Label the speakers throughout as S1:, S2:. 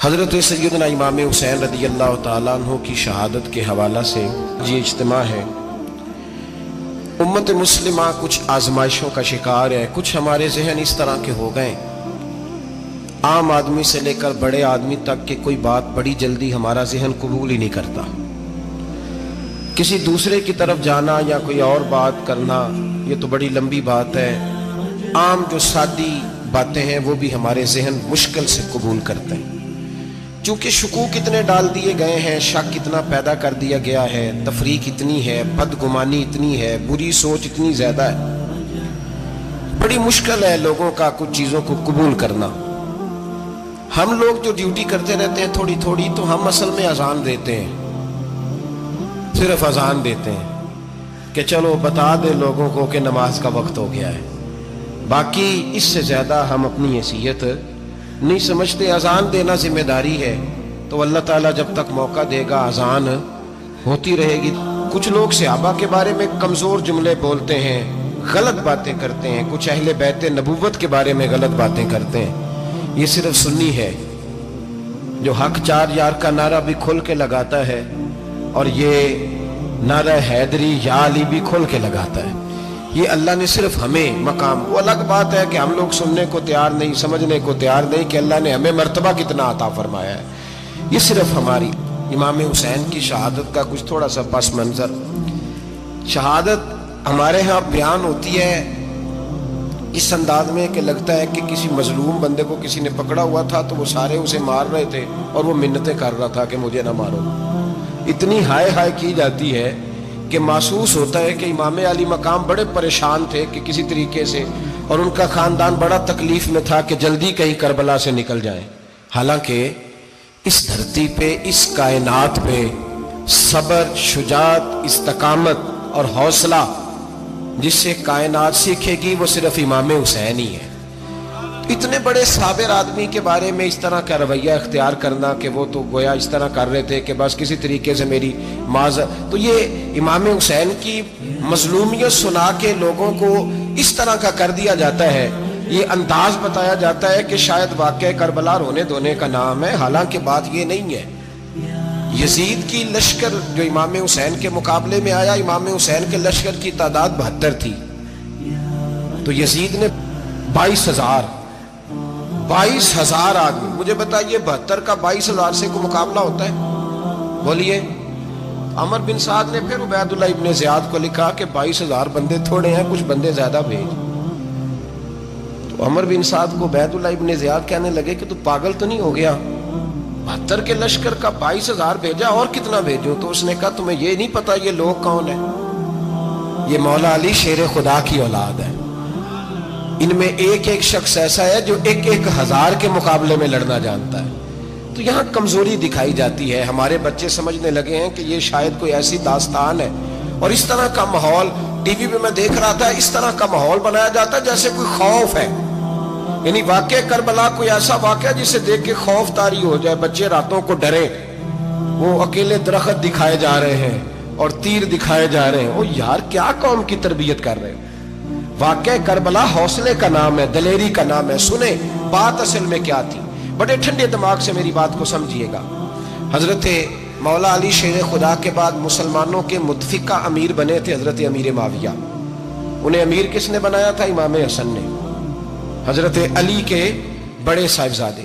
S1: حضرت سیدنا امام حسین رضی اللہ تعالیٰ عنہ کی شہادت کے حوالہ سے یہ اجتماع ہے۔ امت مسلمہ کچھ آزمائشوں کا شکار ہے۔ کچھ ہمارے ذہن اس طرح کے ہو گئے، عام آدمی سے لے کر بڑے آدمی تک کہ کوئی بات بڑی جلدی ہمارا ذہن قبول ہی نہیں کرتا۔ کسی دوسرے کی طرف جانا یا کوئی اور بات کرنا یہ تو بڑی لمبی بات ہے۔ عام جو سادی باتیں ہیں وہ بھی ہمارے ذہن مشکل سے قبول کرتے ہیں، چونکہ شکوک اتنے ڈال دیے گئے ہیں، شک اتنا پیدا کر دیا گیا ہے، تفریق اتنی ہے، بدگمانی اتنی ہے، بری سوچ اتنی زیادہ ہے، بڑی مشکل ہے لوگوں کا کچھ چیزوں کو قبول کرنا۔ ہم لوگ جو ڈیوٹی کرتے رہتے ہیں تھوڑی تھوڑی، تو ہم اصل میں اذان دیتے ہیں، صرف اذان دیتے ہیں کہ چلو بتا دے لوگوں کو کہ نماز کا وقت ہو گیا ہے، باقی اس سے زیادہ ہم اپنی حیثیت نہیں سمجھتے۔ اذان دینا ذمہ داری ہے، تو اللہ تعالیٰ جب تک موقع دے گا اذان ہوتی رہے گی۔ کچھ لوگ صحابہ کے بارے میں کمزور جملے بولتے ہیں، غلط باتیں کرتے ہیں، کچھ اہل بیت نبوت کے بارے میں غلط باتیں کرتے ہیں۔ یہ صرف سنی ہے جو حق چار یار کا نعرہ بھی کھل کے لگاتا ہے، اور یہ نعرہ حیدری یا علی بھی کھل کے لگاتا ہے۔ یہ اللہ نے صرف ہمیں مقام، وہ الگ بات ہے کہ ہم لوگ سننے کو تیار نہیں، سمجھنے کو تیار نہیں کہ اللہ نے ہمیں مرتبہ کتنا عطا فرمایا ہے۔ یہ صرف ہماری امام حسین کی شہادت کا کچھ تھوڑا سا پس منظر۔ شہادت ہمارے ہاں بیان ہوتی ہے اس انداز میں کہ لگتا ہے کہ کسی مظلوم بندے کو کسی نے پکڑا ہوا تھا تو وہ سارے اسے مار رہے تھے اور وہ منتیں کر رہا تھا کہ مجھے نہ مارو۔ اتنی ہائے ہائے کی جاتی ہے کہ محسوس ہوتا ہے کہ امام علی مقام بڑے پریشان تھے کہ کسی طریقے سے، اور ان کا خاندان بڑا تکلیف میں تھا کہ جلدی کہیں کربلا سے نکل جائیں۔ حالانکہ اس دھرتی پہ، اس کائنات پہ صبر، شجاعت، استقامت اور حوصلہ جس سے کائنات سیکھے گی وہ صرف امام حسین ہی ہے۔ اتنے بڑے صابر آدمی کے بارے میں اس طرح کا رویہ اختیار کرنا کہ وہ تو گویا اس طرح کر رہے تھے کہ بس کسی طریقے سے میری تو یہ امام حسین کی مظلومیت سنا کے لوگوں کو اس طرح کا کر دیا جاتا ہے، یہ انداز بتایا جاتا ہے کہ شاید واقعہ کربلا رونے دھونے کا نام ہے، حالانکہ بات یہ نہیں ہے۔ یزید کی لشکر جو امام حسین کے مقابلے میں آیا، امام حسین کے لشکر کی تعداد 72 تھی، تو یزید نے 22,000 آدمی، مجھے بتائیے 72 کا 22,000 سے کوئی مقابلہ ہوتا ہے؟ بولیے۔ عمر بن سعد نے پھر عبید اللہ ابن زیاد کو لکھا کہ 22,000 بندے تھوڑے ہیں، کچھ بندے زیادہ بھیج۔ تو عمر بن سعد کو عبید اللہ ابن زیاد کہنے لگے کہ تو پاگل تو نہیں ہو گیا، 72 کے لشکر کا 22,000 بھیجا، اور کتنا بھیجوں؟ تو اس نے کہا تمہیں یہ نہیں پتا یہ لوگ کون ہیں؟ یہ مولا علی شیر خدا کی اولاد ہے، ان میں ایک ایک شخص ایسا ہے جو 1,000 کے مقابلے میں لڑنا جانتا ہے۔ تو یہاں کمزوری دکھائی جاتی ہے۔ ہمارے بچے سمجھنے لگے ہیں کہ یہ شاید کوئی ایسی داستان ہے، اور اس طرح کا ماحول ٹی وی پہ میں دیکھ رہا تھا، اس طرح کا ماحول بنایا جاتا ہے جیسے کوئی خوف ہے، یعنی واقعہ کربلا کوئی ایسا واقعہ جسے دیکھ کے خوف طاری ہو جائے، بچے راتوں کو ڈرے، وہ اکیلے درخت دکھائے جا رہے ہیں اور تیر دکھائے جا رہے ہیں۔ او یار کیا قوم کی تربیت کر رہے ہیں؟ واقعہ کربلا حوصلے کا نام ہے، دلیری کا نام ہے۔ سنیں بات اصل میں کیا تھی، بڑے ٹھنڈے دماغ سے میری بات کو سمجھیے گا۔ حضرت مولا علی شیر خدا کے بعد مسلمانوں کے متفقہ امیر بنے تھے حضرت امیر معاویہ۔ انہیں امیر کس نے بنایا تھا؟ امام حسن نے، حضرت علی کے بڑے صاحبزادے۔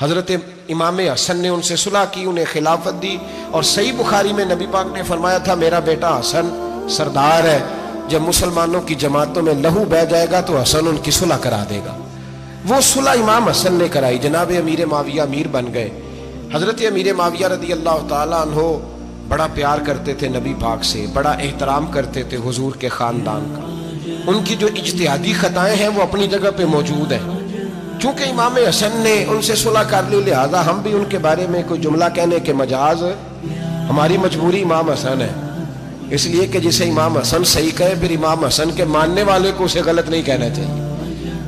S1: حضرت امام حسن نے ان سے صلح کی، انہیں خلافت دی، اور صحیح بخاری میں نبی پاک نے فرمایا تھا میرا بیٹا حسن سردار ہے، جب مسلمانوں کی جماعتوں میں لہو بہہ جائے گا تو حسن ان کی صلح کرا دے گا۔ وہ صلح امام حسن نے کرائی، جناب امیر معاویہ امیر بن گئے۔ حضرت امیر معاویہ رضی اللہ تعالیٰ عنہ بڑا پیار کرتے تھے نبی پاک سے، بڑا احترام کرتے تھے حضور کے خاندان کا۔ ان کی جو اجتہادی خطائیں ہیں وہ اپنی جگہ پہ موجود ہیں، چونکہ امام حسن نے ان سے صلح کر لی، لہذا ہم بھی ان کے بارے میں کوئی جملہ کہنے کے مجاز، ہماری مجبوری امام حسن ہے، اس لیے کہ جسے امام حسن صحیح کہے پھر امام حسن کے ماننے والے کو اسے غلط نہیں کہنا چاہیے۔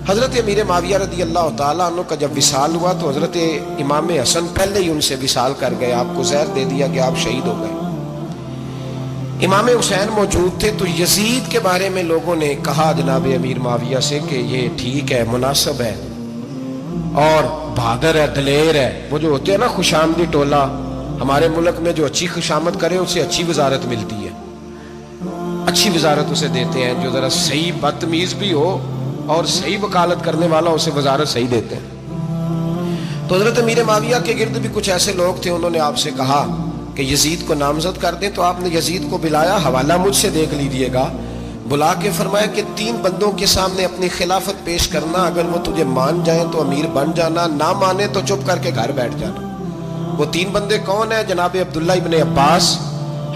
S1: حضرت امیر معاویہ رضی اللہ تعالیٰ عنہ کا جب وصال ہوا تو حضرت امام حسن پہلے ہی ان سے وصال کر گئے، آپ کو زہر دے دیا کہ آپ شہید ہو گئے۔ امام حسین موجود تھے، تو یزید کے بارے میں لوگوں نے کہا جناب امیر معاویہ سے کہ یہ ٹھیک ہے، مناسب ہے، اور بہادر ہے، دلیر ہے. وہ جو ہوتے ہیں نا خوشامدی ٹولہ، ہمارے ملک میں جو اچھی خوشامد کرے اسے اچھی وزارت ملتی ہے، اچھی وزارت اسے دیتے ہیں. جو ذرا صحیح بدتمیز بھی ہو اور صحیح وکالت کرنے والا اسے وزارت صحیح دیتے ہیں. تو حضرت امیر معاویہ کے گرد بھی کچھ ایسے لوگ تھے، انہوں نے آپ سے کہا کہ یزید کو نامزد کر دیں. تو آپ نے یزید کو بلایا، حوالہ مجھ سے دیکھ لیجیے گا. بلا کے فرمایا کہ 3 بندوں کے سامنے اپنی خلافت پیش کرنا، اگر وہ تجھے مان جائیں تو امیر بن جانا، نہ مانے تو چپ کر کے گھر بیٹھ جانا. وہ 3 بندے کون ہیں؟ جناب عبداللہ ابن عباس،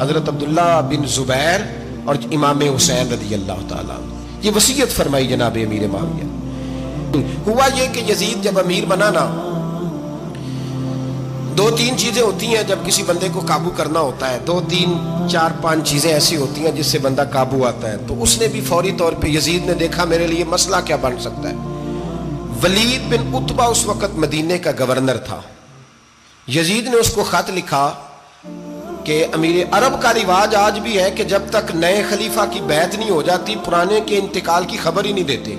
S1: حضرت عبداللہ بن زبیر اور امام حسین رضی اللہ تعالیٰ. یہ وصیت فرمائی جناب امیر معاویہ. ہوا یہ کہ یزید جب امیر بنا نا، 2-3 چیزیں ہوتی ہیں جب کسی بندے کو قابو کرنا ہوتا ہے، 2-3-4-5 چیزیں ایسی ہوتی ہیں جس سے بندہ قابو آتا ہے. تو اس نے بھی فوری طور پہ، یزید نے دیکھا میرے لیے مسئلہ کیا بن سکتا ہے. ولید بن عتبہ اس وقت مدینے کا گورنر تھا. یزید نے اس کو خط لکھا کہ امیر عرب کا رواج آج بھی ہے کہ جب تک نئے خلیفہ کی بیعت نہیں ہو جاتی پرانے کے انتقال کی خبر ہی نہیں دیتے،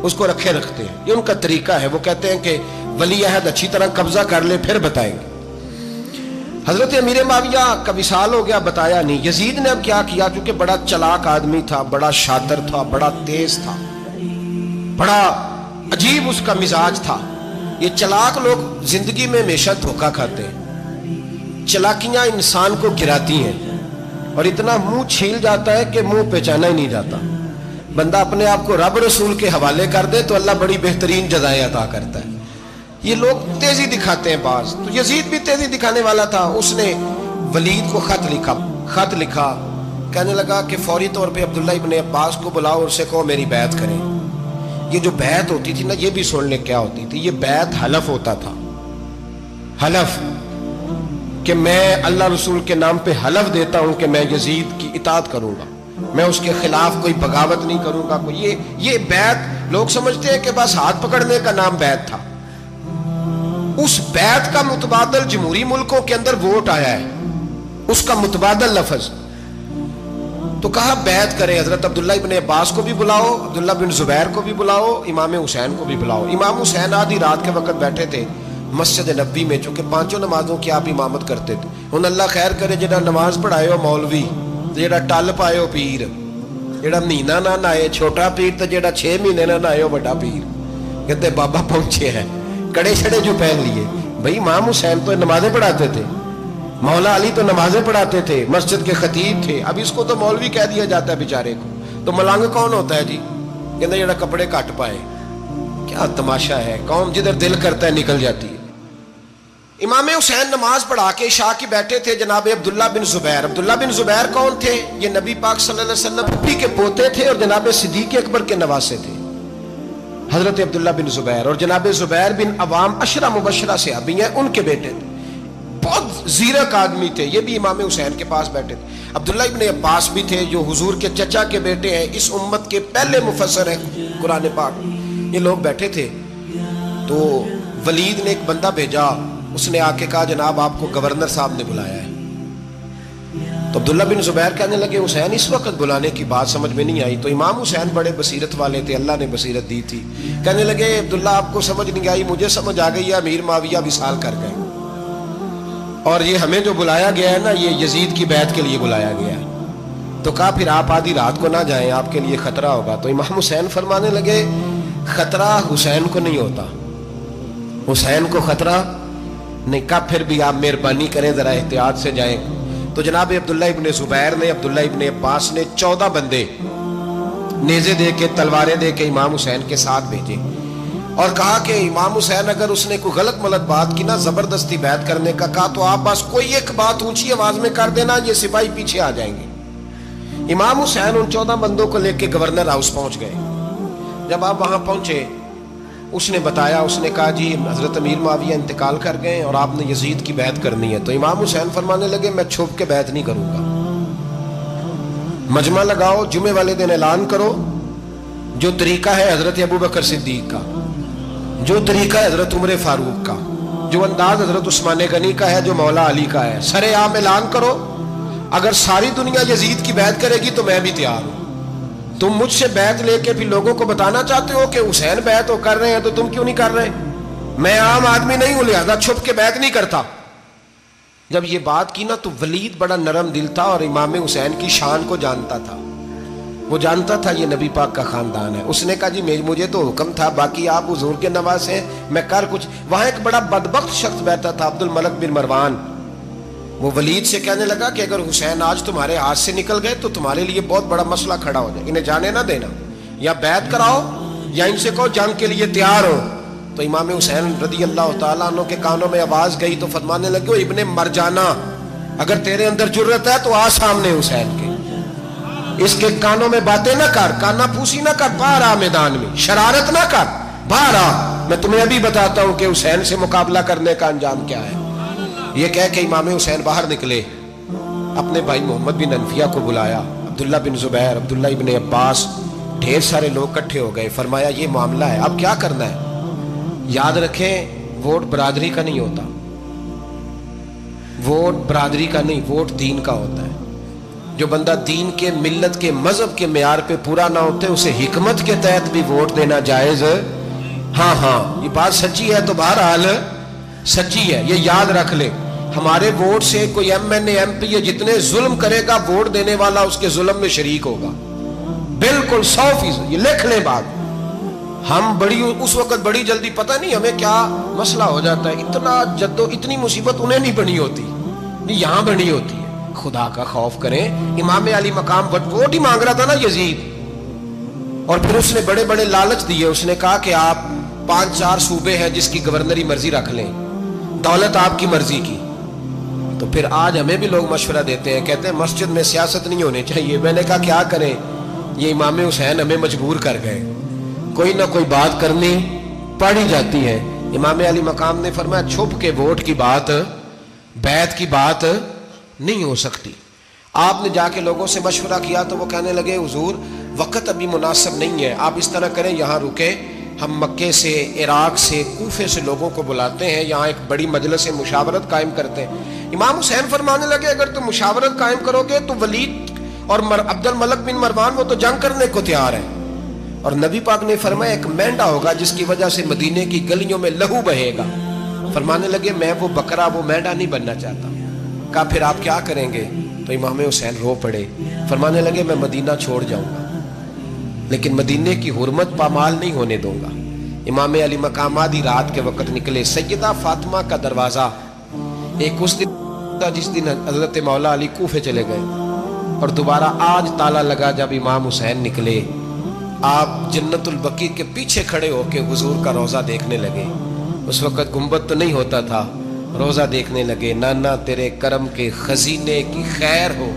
S1: اس کو رکھے رکھتے ہیں. یہ ان کا طریقہ ہے. وہ کہتے ہیں کہ ولی عہد اچھی طرح قبضہ کر لے پھر بتائیں گے. حضرت امیر معاویہ کا وصال ہو گیا، بتایا نہیں. یزید نے اب کیا کیا، کیونکہ بڑا چلاک آدمی تھا، بڑا شاطر تھا، بڑا تیز تھا، بڑا عجیب اس کا مزاج تھا. یہ چلاک لوگ زندگی میں ہمیشہ دھوکہ کھاتے ہیں. چلاکیاں انسان کو گراتی ہیں اور اتنا منہ چھیل جاتا ہے کہ منہ پہچانا ہی نہیں جاتا. بندہ اپنے آپ کو رب رسول کے حوالے کر دے تو اللہ بڑی بہترین جزائیں عطا کرتا ہے. یہ لوگ تیزی دکھاتے ہیں بعض. تو یزید بھی تیزی دکھانے والا تھا. اس نے ولید کو خط لکھا کہنے لگا کہ فوری طور پہ عبداللہ ابن عباس کو بلاؤ اور اسے کہو میری بیعت کریں. یہ جو بیعت ہوتی تھی نا، یہ بھی سن لے کیا ہوتی تھی. یہ بیعت حلف ہوتا تھا. حلف کہ میں اللہ رسول کے نام پہ حلف دیتا ہوں کہ میں یزید کی اطاعت کروں گا، میں اس کے خلاف کوئی بغاوت نہیں کروں گا. یہ بیعت لوگ سمجھتے ہیں کہ بس ہاتھ پکڑنے کا نام بیعت تھا. اس بیعت کا متبادل جمہوری ملکوں کے اندر ووٹ آیا ہے، اس کا متبادل لفظ. تو کہا بیعت کرے. حضرت عبداللہ ابن عباس کو بھی بلاؤ، عبداللہ بن زبیر کو بھی بلاؤ، امام حسین کو بھی بلاؤ. امام حسین آدھی رات کے وقت بیٹھے تھے مسجد نبوی میں، چونکہ 5 نمازوں کی آپ امامت کرتے تھے. ان اللہ خیر کرے جڑا نماز پڑھائے ہو مولوی، جڑا ٹل پائے ہو پیر، جڑا مہینہ نہ نہائے چھوٹا پیر، تو جڑا 6 مہینے نہ نہائے ہو بڑا پیر. کہتے بابا پہنچے ہیں، کڑے چھڑے جو پہن لیے. بھئی امام حسین تو نمازیں پڑھاتے تھے، مولا علی تو نمازیں پڑھاتے تھے، مسجد کے خطیب تھے. اب اس کو تو مولوی کہہ دیا جاتا ہے بیچارے کو. تو ملنگ کون ہوتا ہے جی؟ کہتے جڑا کپڑے کٹ پائے. کیا تماشا ہے، قوم جدھر دل کرتا ہے نکل جاتی ہے. امام حسین نماز پڑھا کے عشاء کی بیٹھے تھے جناب عبداللہ بن زبیر. عبداللہ بن زبیر کون تھے؟ یہ نبی پاک صلی اللہ علیہ وسلم کے پوتے تھے اور جناب صدیق اکبر کے نواسے تھے. حضرت عبداللہ بن زبیر اور جناب زبیر بن عوام عشرہ مبشرہ سے ابھی ہیں، ان کے بیٹے تھے. بہت زیرک آدمی تھے. یہ بھی امام حسین کے پاس بیٹھے تھے. عبداللہ ابن عباس بھی تھے جو حضور کے چچا کے بیٹے ہیں، اس امت کے پہلے مفسر ہیں قرآن پاک. یہ لوگ بیٹھے تھے. تو ولید نے ایک بندہ بھیجا، اس نے آ کے کہا جناب آپ کو گورنر صاحب نے بلایا ہے. تو عبداللہ بن زبیر کہنے لگے حسین اس وقت بلانے کی بات سمجھ میں نہیں آئی. تو امام حسین بڑے بصیرت والے تھے، اللہ نے بصیرت دی تھی. کہنے لگے عبداللہ آپ کو سمجھ نہیں آئی، مجھے سمجھ آ گئی ہے، امیر معاویہ وصال کر گئے اور یہ ہمیں جو بلایا گیا ہے نا، یہ یزید کی بیعت کے لیے بلایا گیا ہے. تو کہا پھر آپ آدھی رات کو نہ جائیں، آپ کے لیے خطرہ ہوگا. تو امام حسین فرمانے لگے خطرہ حسین کو نہیں ہوتا، حسین کو خطرہ نہیں. کہا پھر بھی آپ مہربانی کریں ذرا احتیاط سے جائیں. تو جناب عبداللہ ابن زبیر نے، عبداللہ ابن عباس نے 14 بندے نیزے دے کے، تلواریں دے کے امام حسین کے ساتھ بھیجے اور کہا کہ امام حسین اگر اس نے کوئی غلط ملت بات کی نا، زبردستی بیعت کرنے کا کہا، تو آپ بس کوئی ایک بات اونچی آواز میں کر دینا، یہ سپاہی پیچھے آ جائیں گے. امام حسین ان 14 بندوں کو لے کے گورنر ہاؤس پہنچ گئے. جب آپ وہاں پہنچے اس نے بتایا، اس نے کہا جی حضرت امیر معاویہ انتقال کر گئے اور آپ نے یزید کی بیعت کرنی ہے. تو امام حسین فرمانے لگے میں چھپ کے بیعت نہیں کروں گا. مجمع لگاؤ، جمعے والے دن اعلان کرو، جو طریقہ ہے حضرت ابو بکر صدیق کا، جو طریقہ ہے حضرت عمر فاروق کا، جو انداز حضرت عثمان غنی کا ہے، جو مولا علی کا ہے، سرے عام اعلان کرو. اگر ساری دنیا یزید کی بیعت کرے گی تو میں بھی تیار ہوں. تم مجھ سے بیعت لے کے بھی لوگوں کو بتانا چاہتے ہو کہ حسین بیعت کر رہے ہیں تو تم کیوں نہیں کر رہے؟ میں عام آدمی نہیں ہوں لہذا چھپ کے بیعت نہیں کرتا۔ جب یہ بات کی نا تو ولید بڑا نرم دل تھا اور امام حسین کی شان کو جانتا تھا، وہ جانتا تھا یہ نبی پاک کا خاندان ہے۔ اس نے کہا جی مجھے تو حکم تھا، باقی آپ حضور کے نواز ہیں، میں کر کچھ۔ وہاں ایک بڑا بدبخت شخص بیٹھا تھا، عبد الملک بن مروان، وہ ولید سے کہنے لگا کہ اگر حسین آج تمہارے ہاتھ سے نکل گئے تو تمہارے لیے بہت بڑا مسئلہ کھڑا ہو جائے، انہیں جانے نہ دینا، یا بیعت کراؤ یا ان سے کہو جنگ کے لیے تیار ہو۔ تو امام حسین رضی اللہ تعالیٰ عنہ کے کانوں میں آواز گئی تو فرمانے لگے ابن مرجانہ اگر تیرے اندر جرت ہے تو آ سامنے حسین کے، اس کے کانوں میں باتیں نہ کر، کانا پھوسی نہ کر، باہر آ میدان میں، شرارت نہ کر، باہر آ، میں تمہیں ابھی بتاتا ہوں کہ حسین سے مقابلہ کرنے کا انجام کیا ہے۔ یہ کہہ کہ امام حسین باہر نکلے، اپنے بھائی محمد بن انفیہ کو بلایا، عبداللہ بن زبیر، عبداللہ ابن عباس، ڈھیر سارے لوگ اکٹھے ہو گئے۔ فرمایا یہ معاملہ ہے، اب کیا کرنا ہے؟ یاد رکھیں ووٹ برادری کا نہیں ہوتا، ووٹ برادری کا نہیں، ووٹ دین کا ہوتا ہے۔ جو بندہ دین کے، ملت کے، مذہب کے معیار پہ پورا نہ ہوتے اسے حکمت کے تحت بھی ووٹ دینا جائز۔ ہاں یہ بات سچی ہے تو بہرحال سچی ہے، یہ یاد رکھ لے۔ ہمارے ووٹ سے کوئی ایم این اے، ایم پی اے جتنے ظلم کرے گا ووٹ دینے والا اس کے ظلم میں شریک ہوگا، بالکل 100%، یہ لکھ لیں بات۔ ہم اس وقت بڑی جلدی، پتہ نہیں ہمیں کیا مسئلہ ہو جاتا ہے، اتنا اتنی مصیبت انہیں نہیں بنی ہوتی، نہیں یہاں بنی ہوتی ہے۔ خدا کا خوف کریں، امام علی مقام ووٹ ہی مانگ رہا تھا نا یزید، اور پھر اس نے بڑے بڑے لالچ دیے، اس نے کہا کہ آپ 5-4 صوبے ہیں جس کی گورنری مرضی رکھ لیں، دولت آپ کی مرضی کی۔ تو پھر آج ہمیں بھی لوگ مشورہ دیتے ہیں، کہتے ہیں مسجد میں سیاست نہیں ہونی چاہیے۔ میں نے کہا کیا کریں، یہ امام حسین ہمیں مجبور کر گئے، کوئی نہ کوئی بات کرنی پڑ ہی جاتی ہے۔ امام علی مقام نے فرمایا چھپ کے ووٹ کی بات، بیعت کی بات نہیں ہو سکتی۔ آپ نے جا کے لوگوں سے مشورہ کیا تو وہ کہنے لگے حضور وقت ابھی مناسب نہیں ہے، آپ اس طرح کریں یہاں رکے، ہم مکے سے، عراق سے، کوفے سے لوگوں کو بلاتے ہیں، یہاں ایک بڑی مجلس مشاورت قائم کرتے ہیں۔ امام حسین فرمانے لگے اگر تم مشاورت قائم کرو گے تو ولید اور عبد الملک بن مروان وہ تو جنگ کرنے کو تیار ہے، اور نبی پاک نے فرمایا ایک مینڈا ہوگا جس کی وجہ سے مدینے کی گلیوں میں لہو بہے گا۔ فرمانے لگے میں وہ بکرا، وہ مینڈا نہیں بننا چاہتا۔ کہا پھر آپ کیا کریں گے؟ تو امام حسین رو پڑے، فرمانے لگے میں مدینہ چھوڑ جاؤں گا لیکن مدینے کی حرمت پامال نہیں ہونے دوں گا۔ امام علی مقام آدھی رات کے وقت نکلے، سیدہ فاطمہ کا دروازہ ایک اس دن تھا جس دن حضرت مولا علی کوفے چلے گئے، اور دوبارہ آج تالا لگا جب امام حسین نکلے۔ آپ جنت البقیع کے پیچھے کھڑے ہو کے حضور کا روضہ دیکھنے لگے، اس وقت گنبد تو نہیں ہوتا تھا، روضہ دیکھنے لگے۔ نانا تیرے کرم کے خزینے کی خیر ہو،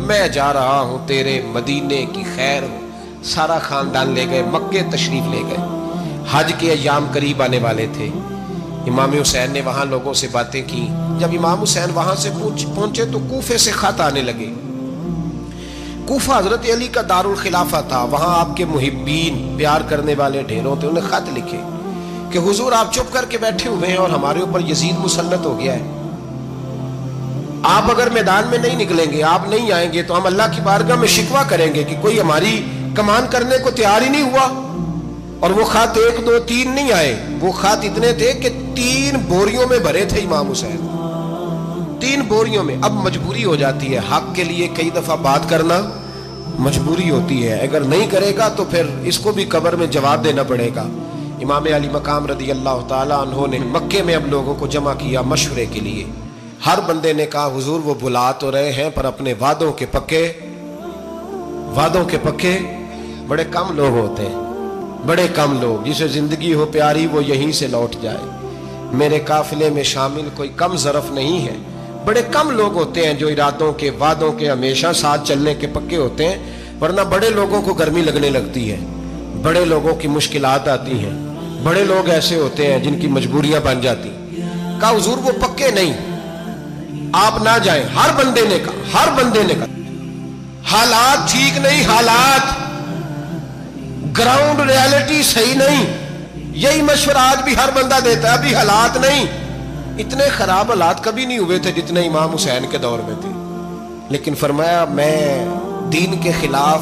S1: میں جا رہا ہوں تیرے مدینے کی خیر ہو۔ سارا خاندان لے گئے، مکے تشریف لے گئے، حج کے ایام قریب آنے والے تھے۔ امام حسین نے وہاں لوگوں سے باتیں کی، جب امام حسین وہاں سے پہنچے تو کوفے سے خط آنے لگے۔ کوفہ حضرت علی کا دارالخلافہ تھا، وہاں آپ کے محبین، پیار کرنے والے ڈھیروں تھے، انہیں خط لکھے کہ حضور آپ چپ کر کے بیٹھے ہوئے ہیں اور ہمارے اوپر یزید مسلط ہو گیا ہے، آپ اگر میدان میں نہیں نکلیں گے، آپ نہیں آئیں گے تو ہم اللہ کی بارگاہ میں شکوہ کریں گے کہ کوئی ہماری کمان کرنے کو تیار ہی نہیں ہوا۔ اور وہ خط 1 2 3 نہیں آئے، وہ خط اتنے تھے کہ 3 بوریوں میں بھرے تھے امام حسین، 3 بوریوں میں۔ اب مجبوری ہو جاتی ہے، حق کے لیے کئی دفعہ بات کرنا مجبوری ہوتی ہے، اگر نہیں کرے گا تو پھر اس کو بھی قبر میں جواب دینا پڑے گا۔ امام علی مقام رضی اللہ تعالیٰ عنہ نے مکے میں اب لوگوں کو جمع کیا مشورے کے لیے۔ ہر بندے نے کہا حضور وہ بلا تو رہے ہیں پر اپنے وعدوں کے پکے بڑے کم لوگ ہوتے ہیں، بڑے کم لوگ، جسے زندگی ہو پیاری وہ یہیں سے لوٹ جائے۔ میرے قافلے میں شامل کوئی کم ظرف نہیں ہے، بڑے کم لوگ ہوتے ہیں جو ارادوں کے، وعدوں کے ہمیشہ ساتھ چلنے کے پکے ہوتے ہیں، ورنہ بڑے لوگوں کو گرمی لگنے لگتی ہے، بڑے لوگوں کی مشکلات آتی ہیں، بڑے لوگ ایسے ہوتے ہیں جن کی مجبوریاں بن جاتی۔ کہا حضور وہ پکے نہیں، آپ نہ جائیں۔ ہر بندے نے کہا حالات ٹھیک نہیں، حالات گراؤنڈ ریالٹی صحیح نہیں، یہی مشورہ آج بھی ہر بندہ دیتا ہے، ابھی حالات نہیں۔ اتنے خراب حالات کبھی نہیں ہوئے تھے جتنے امام حسین کے دور میں تھے، لیکن فرمایا میں دین کے خلاف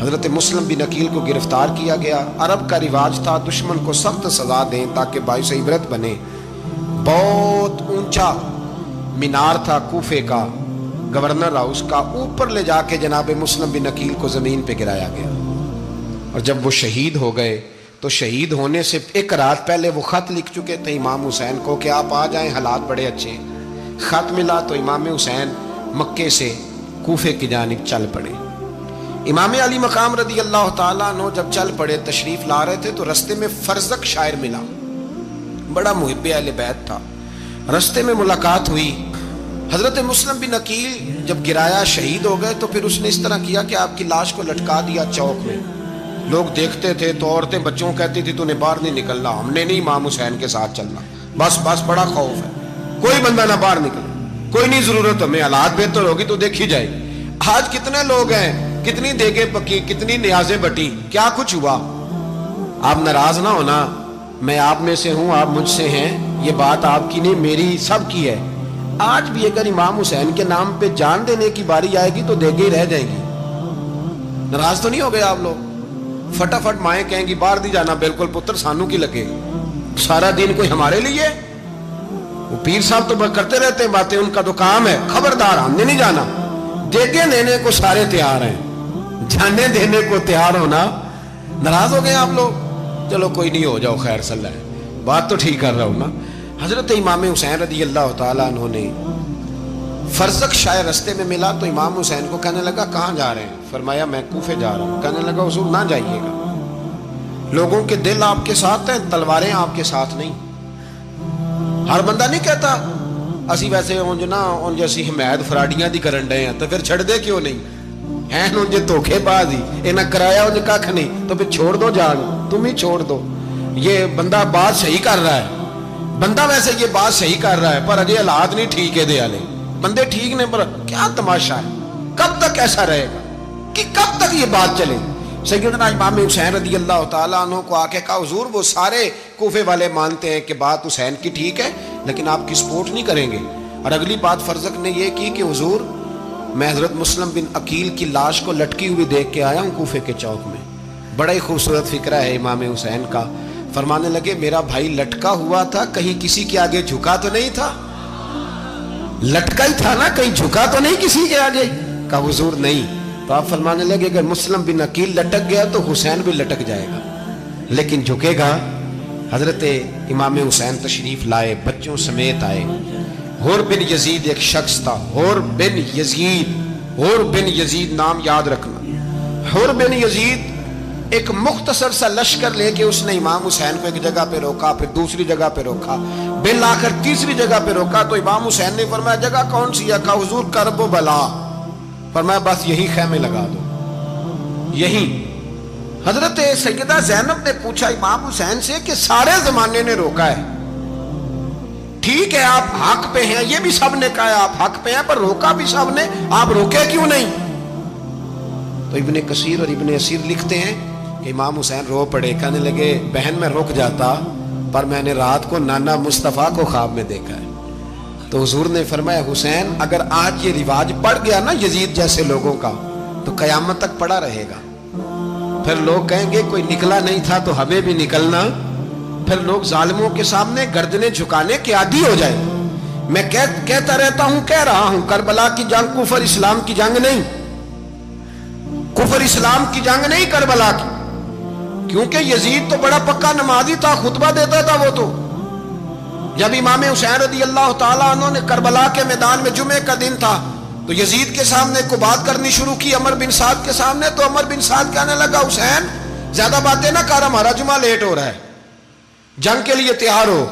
S1: حضرت مسلم بن عقیل کو گرفتار کیا گیا۔ عرب کا رواج تھا دشمن کو سخت سزا دیں تاکہ باعث عبرت بنے۔ بہت اونچا مینار تھا کوفے کا، گورنر ہاؤس کا، اوپر لے جا کے جناب مسلم بن عقیل کو زمین پہ گرایا گیا۔ اور جب وہ شہید ہو گئے تو شہید ہونے سے ایک رات پہلے وہ خط لکھ چکے تھے امام حسین کو کہ آپ آ جائیں، حالات بڑے اچھے ہیں۔ خط ملا تو امام حسین مکے سے کوفے کی جانب چل پڑے۔ امام علی مقام رضی اللہ تعالیٰ عنہ جب چل پڑے، تشریف لا رہے تھے تو رستے میں فرزق شاعر ملا، بڑا محب اہل بیت تھا۔ رستے میں ملاقات ہوئی، حضرت مسلم بن عقیل جب گرایا شہید ہو گئے تو پھر اس نے اس طرح کیا کہ آپ کی لاش کو لٹکا دیا چوک میں۔ لوگ دیکھتے تھے تو عورتیں بچوں کہتی تھی تو نے باہر نہیں نکلنا، ہم نے نہیں امام حسین کے ساتھ چلنا، بس بڑا خوف ہے، کوئی بندہ نہ باہر نکلے، کوئی نہیں ضرورت ہمیں، حالات بہتر ہوگی تو دیکھی جائے۔ آج کتنے لوگ ہیں، کتنی دیگیں پکی، کتنی نیازیں بٹی، کیا کچھ ہوا؟ آپ ناراض نہ ہونا، میں آپ میں سے ہوں، آپ مجھ سے ہیں، یہ بات آپ کی نہیں میری سب کی ہے۔ آج بھی اگر امام حسین کے نام پہ جان دینے کی باری آئے گی تو دیگیں رہ جائیں گی۔ ناراض تو نہیں ہو گئے آپ لوگ؟ فٹافٹ مائیں کہیں گی باہر دی جانا، بالکل پتر سانو کی لگے، سارا دن کوئی ہمارے لیے؟ وہ پیر صاحب تو کرتے رہتے ہیں باتیں، ان کا تو کام ہے، خبردار ہم نے نہیں جانا۔ دیگیں دینے کو سارے تیار ہیں، جانے دینے کو تیار ہونا۔ ناراض ہو گئے آپ لوگ؟ چلو کوئی نہیں، ہو جاؤ، خیر صلی اللہ ہے، بات تو ٹھیک کر رہا ہوں نا۔ حضرت امام حسین رضی اللہ تعالیٰ عنہ نے فرزق شاعر رستے میں ملا تو امام حسین کو کہنے لگا کہاں جا رہے ہیں؟ فرمایا میں کوفے جا رہا ہوں۔ کہنے لگا حضور نہ جائیے گا، لوگوں کے دل آپ کے ساتھ ہیں، تلواریں آپ کے ساتھ نہیں۔ ہر بندہ نہیں کہتا اسی ویسے انج اسی حمایت فراڈیاں دی کرن ڈے ہیں تو پھر چھڑ دے کیوں نہیں؟ ہیں انج دھوکے باز ہی، انہیں کرایا انج کھ نہیں تو پھر چھوڑ دو جان، تم ہی چھوڑ دو۔ یہ بندہ بات صحیح کر رہا ہے، بندہ ویسے یہ بات صحیح کر رہا ہے پر اجے حالات نہیں ٹھیک ہے دے والے، بندے ٹھیک نے پر کیا تماشا ہے؟ کب تک ایسا رہے گا کہ کب تک یہ بات چلے؟ سیدنا امام حسین رضی اللہ تعالیٰ عنہ کو آ کے کہا حضور وہ سارے کوفے والے مانتے ہیں کہ بات حسین کی ٹھیک ہے لیکن آپ کی سپورٹ نہیں کریں گے۔ اور اگلی بات فرزق نے یہ کی کہ حضور میں حضرت مسلم بن عقیل کی لاش کو لٹکی ہوئی دیکھ کے آیا ہوں کوفے کے چوک میں، بڑا ہی خوبصورت فکرہ ہے امام حسین کا۔ فرمانے لگے میرا بھائی لٹکا ہوا تھا، کہیں کسی کے آگے جھکا تو نہیں تھا؟ لٹکا ہی تھا نا، کہیں جھکا تو نہیں کسی کے آگے؟ کہا حضور نہیں۔ تو آپ فرمانے لگے اگر مسلم بن عقیل لٹک گیا تو حسین بھی لٹک جائے گا، لیکن جھکے گا۔ حضرت امام حسین تشریف لائے، بچوں سمیت آئے۔ حور بن یزید ایک شخص تھا، حور بن یزید نام یاد رکھنا۔ حور بن یزید ایک مختصر سا لشکر لے کے اس نے امام حسین کو ایک جگہ پہ روکا، پھر دوسری جگہ پہ روکا، بالآخر تیسری جگہ پہ روکا تو امام حسین نے فرمایا جگہ کون سی ہے؟ کہا حضور کرب و بلا۔ فرمایا بس یہی خیمے لگا دو، یہی۔ حضرت سیدہ زینب نے پوچھا امام حسین سے کہ سارے زمانے نے روکا ہے، ٹھیک ہے آپ حق پہ ہیں، یہ بھی سب نے کہا ہے آپ حق پہ ہیں، پر روکا بھی سب نے، آپ روکے کیوں نہیں؟ تو ابن کثیر اور ابن اسیر لکھتے ہیں کہ امام حسین رو پڑے، کہنے لگے بہن میں رک جاتا پر میں نے رات کو نانا مصطفیٰ کو خواب میں دیکھا ہے۔ تو حضور نے فرمایا حسین اگر آج یہ رواج پڑ گیا نا یزید جیسے لوگوں کا تو قیامت تک پڑا رہے گا، پھر لوگ کہیں گے کوئی نکلا نہیں تھا تو ہمیں بھی نکلنا، پھر لوگ ظالموں کے سامنے گردنیں جھکانے کے عادی ہو جائے۔ میں کہتا رہتا ہوں، کہہ رہا ہوں، کربلا کی جنگ کفر اسلام کی جنگ نہیں، کفر اسلام کی جنگ نہیں کربلا کی، کیونکہ یزید تو بڑا پکا نمازی تھا، خطبہ دیتا تھا وہ تو۔ جب امام حسین رضی اللہ تعالیٰ عنہ نے کربلا کے میدان میں جمعے کا دن تھا تو یزید کے سامنے کو بات کرنی شروع کی عمر بن سعد کے سامنے، تو عمر بن سعد کہنے لگا حسین زیادہ باتیں نہ کر، ہمارا جمعہ لیٹ ہو رہا ہے، جنگ کے لیے تیار ہو،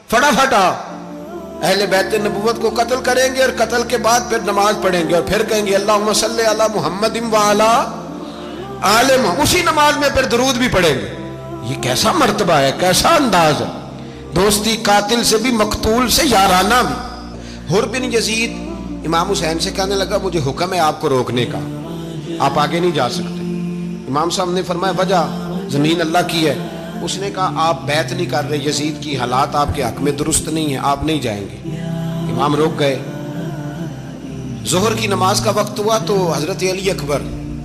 S1: فٹافٹ آ۔ اہل بیت نبوت کو قتل کریں گے اور قتل کے بعد پھر نماز پڑھیں گے اور پھر کہیں گے اللہم صلی علی محمد وعلی آل محمد، اسی نماز میں پھر درود بھی پڑھیں گے۔ یہ کیسا مرتبہ ہے، کیسا انداز ہے، دوستی قاتل سے بھی مقتول سے یارانہ بھی۔ حر بن یزید امام حسین سے کہنے لگا مجھے حکم ہے آپ کو روکنے کا، آپ آگے نہیں جا سکتے۔ امام صاحب نے فرمایا وجہ زمین اللہ کی ہے۔ اس نے کہا آپ بیعت نہیں کر رہے، یزید کی حالات آپ کے حق میں درست نہیں ہیں، آپ نہیں جائیں گے۔ امام روک گئے۔ ظہر کی نماز کا وقت ہوا تو حضرت علی اکبر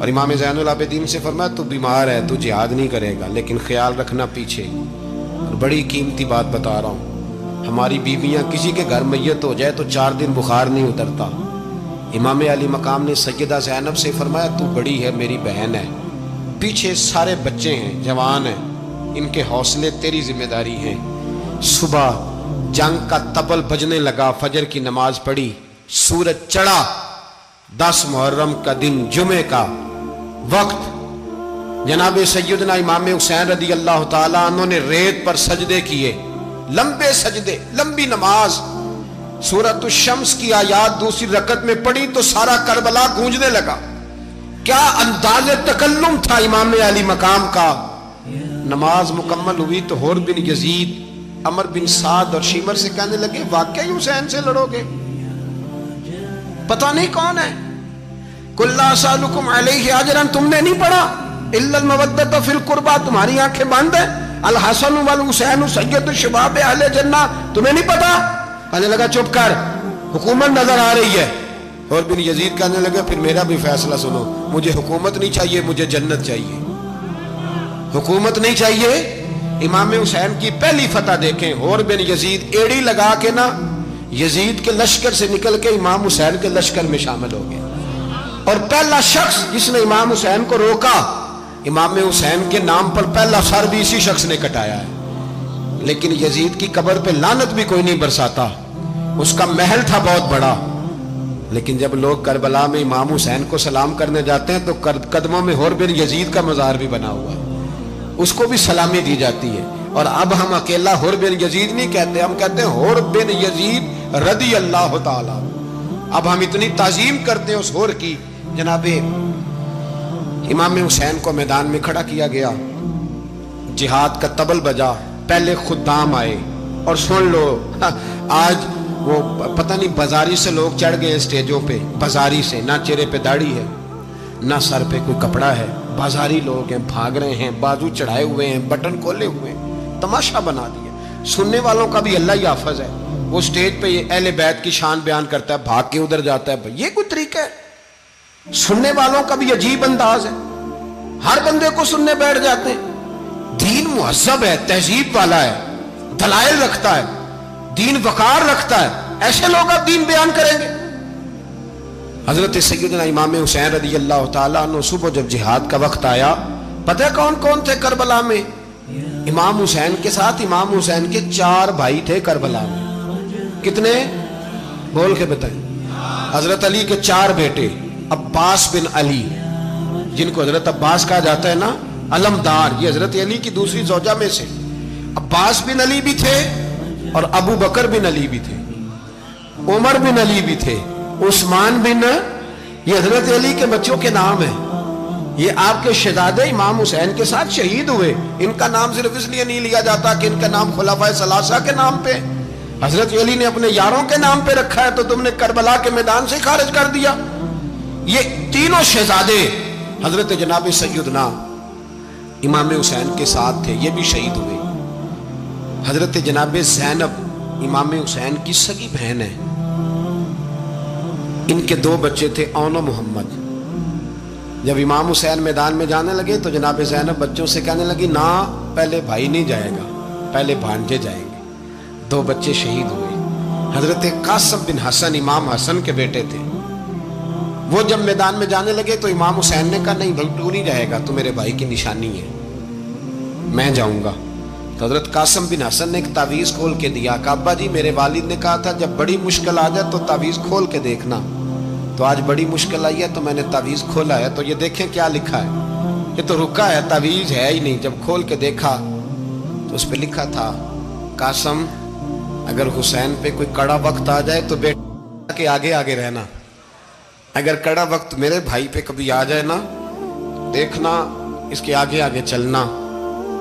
S1: اور امام زین العابدین سے فرمایا تو بیمار ہے، تو جہاد نہیں کرے گا، لیکن خیال رکھنا پیچھے۔ اور بڑی قیمتی بات بتا رہا ہوں، ہماری بیویاں کسی کے گھر میت ہو جائے تو 4 دن بخار نہیں اترتا۔ امام علی مقام نے سیدہ زینب سے فرمایا تو بڑی ہے، میری بہن ہے، پیچھے سارے بچے ہیں، جوان ہیں، ان کے حوصلے تیری ذمہ داری ہیں۔ صبح جنگ کا طبل بجنے لگا، فجر کی نماز پڑھی، سورج چڑھا، 10 محرم کا دن، جمعے کا وقت، جناب سیدنا امام حسین رضی اللہ تعالیٰ عنہ نے ریت پر سجدے کیے، لمبے سجدے، لمبی نماز، سورۃ الشمس کی آیات دوسری رکعت میں پڑھی تو سارا کربلا گونجنے لگا۔ کیا انداز تکلم تھا امام علی مقام کا۔ نماز مکمل ہوئی تو حور بن یزید، عمر بن سعد اور شیمر سے کہنے لگے واقعی حسین سے لڑو گے؟ پتہ نہیں کون ہے۔ قُلْ لَا أَسْأَلُكُمْ عَلَيْهِ أَجْرًا، تم نے نہیں پڑھا إِلَّا الْمَوَدَّةَ فِي الْقُرْبَى، تمہاری آنکھیں بند ہیں، الحسن والحسین سید الشباب اہل جنہ، تمہیں نہیں پتا؟ کہنے لگا چپ کر، حکومت نظر آ رہی ہے۔ اور بن یزید کہنے لگا پھر میرا بھی فیصلہ سنو، مجھے حکومت نہیں چاہیے، مجھے جنت چاہیے۔ حکومت نہیں چاہیے۔ امام حسین کی پہلی فتح دیکھیں، اور بن یزید ایڑی لگا کے نا یزید کے لشکر سے نکل کے امام حسین کے لشکر میں شامل ہو گئے، اور پہلا شخص جس نے امام حسین کو روکا، امام حسین کے نام پر پہلا سر بھی اسی شخص نے کٹایا ہے۔ لیکن یزید کی قبر پہ لعنت بھی کوئی نہیں برساتا، اس کا محل تھا بہت بڑا، لیکن جب لوگ کربلا میں امام حسین کو سلام کرنے جاتے ہیں تو قدموں میں حور بن یزید کا مزار بھی بنا ہوا ہے، اس کو بھی سلامی دی جاتی ہے۔ اور اب ہم اکیلا حور بن یزید نہیں کہتے، ہم کہتے ہیں حور بن یزید رضی اللہ تعالی۔ اب ہم اتنی تعظیم کرتے ہیں اس حور کی۔ جناب امام حسین کو میدان میں کھڑا کیا گیا، جہاد کا طبل بجا، پہلے خدام آئے، اور سن لو آج وہ پتہ نہیں بازاری سے لوگ چڑھ گئے اسٹیجوں پہ، بازاری سے، نہ چہرے پہ داڑھی ہے، نہ سر پہ کوئی کپڑا ہے، بازاری لوگ ہیں، بھاگ رہے ہیں، بازو چڑھائے ہوئے ہیں، بٹن کھولے ہوئے ہیں، تماشا بنا دیا۔ سننے والوں کا بھی اللہ ہی حافظ ہے، وہ سٹیج پہ یہ اہل بیت کی شان بیان کرتا ہے، بھاگ کے ادھر جاتا ہے، یہ کوئی طریقہ ہے؟ سننے والوں کا بھی عجیب انداز ہے، ہر بندے کو سننے بیٹھ جاتے ہیں۔ دین مہذب ہے، تہذیب والا ہے، دلائل رکھتا ہے، دین وقار رکھتا ہے، ایسے لوگ اب دین بیان کریں گے؟ حضرت سیدنا امام حسین رضی اللہ تعالیٰ عنہ صبح جب جہاد کا وقت آیا، پتہ کون کون تھے کربلا میں؟ امام حسین کے ساتھ امام حسین کے 4 بھائی تھے کربلا میں۔ کتنے؟ بول کے بتائیں۔ حضرت علی کے 4 بیٹے، عباس بن علی، جن کو حضرت عباس کہا جاتا ہے نا، علمدار، یہ حضرت علی کی دوسری زوجہ میں سے۔ عباس بن علی بھی تھے، اور ابو بکر بن علی بھی تھے، عمر بن علی بھی تھے، عثمان بن، یہ حضرت علی کے بچوں کے نام ہیں۔ یہ آپ کے شہزادے امام حسین کے ساتھ شہید ہوئے، ان کا نام صرف اس لیے نہیں لیا جاتا کہ ان کا نام خلفائے ثلاثہ کے نام پہ، حضرت علی نے اپنے یاروں کے نام پہ رکھا ہے، تو تم نے کربلا کے میدان سے خارج کر دیا۔ یہ تینوں شہزادے حضرت جناب سیدنا امام حسین کے ساتھ تھے، یہ بھی شہید ہوئے۔ حضرت جناب زینب امام حسین کی سگی بہن ہے، ان کے 2 بچے تھے، اون و محمد۔ جب امام حسین میدان میں جانے لگے تو جناب زینب بچوں سے کہنے لگی نہ، پہلے بھائی نہیں جائے گا، پہلے بھانجے جائیں گے۔ 2 بچے شہید ہوئے۔ حضرت قاسم بن حسن امام حسن کے بیٹے تھے، وہ جب میدان میں جانے لگے تو امام حسین نے کہا نہیں بھائی تو نہیں جائے گا، تو میرے بھائی کی نشانی ہے، میں جاؤں گا۔ تو حضرت قاسم بن حسن نے ایک تعویذ کھول کے دیا کہ ابا جی میرے والد نے کہا تھا جب بڑی مشکل آ جائے تو تعویذ کھول کے دیکھنا، تو آج بڑی مشکل آئی ہے تو میں نے تعویذ کھولا ہے، تو یہ دیکھیں کیا لکھا ہے، یہ تو رکا ہے، تعویذ ہے ہی نہیں۔ جب کھول کے دیکھا تو اس پہ لکھا تھا قاسم اگر حسین پہ کوئی کڑا وقت آ جائے تو بیٹا کے آگے آگے رہنا، اگر کڑا وقت میرے بھائی پہ کبھی آ جائے نا، دیکھنا اس کے آگے آگے چلنا،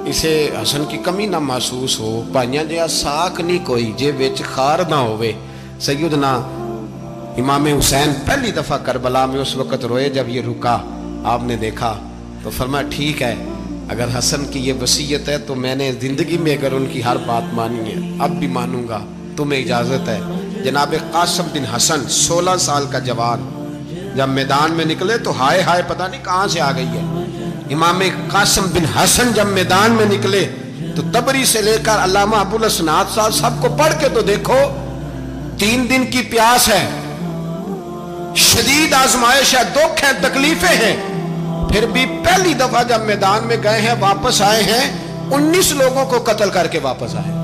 S1: اسے حسن کی کمی نہ محسوس ہو، پائیاں جہاں ساکھ نہیں کوئی جے وچ خار نہ ہوئے۔ سیدنا امام حسین پہلی دفعہ کربلا میں اس وقت روئے جب یہ رکا، آپ نے دیکھا تو فرمایا ٹھیک ہے، اگر حسن کی یہ وصیت ہے تو میں نے زندگی میں اگر ان کی ہر بات مانی ہے اب بھی مانوں گا، تمہیں اجازت ہے۔ جناب قاسم بن حسن 16 سال کا جوان، جب میدان میں نکلے تو ہائے ہائے پتہ نہیں کہاں سے آ گئی ہے. امام قاسم بن حسن جب میدان میں نکلے تو تبری سے لے کر علامہ ابو الاسناد صاحب سب کو پڑھ کے تو دیکھو. 3 دن کی پیاس ہے, شدید آزمائش ہے, دکھ ہے, تکلیفیں ہیں, پھر بھی پہلی دفعہ جب میدان میں گئے ہیں واپس آئے ہیں 19 لوگوں کو قتل کر کے واپس آئے.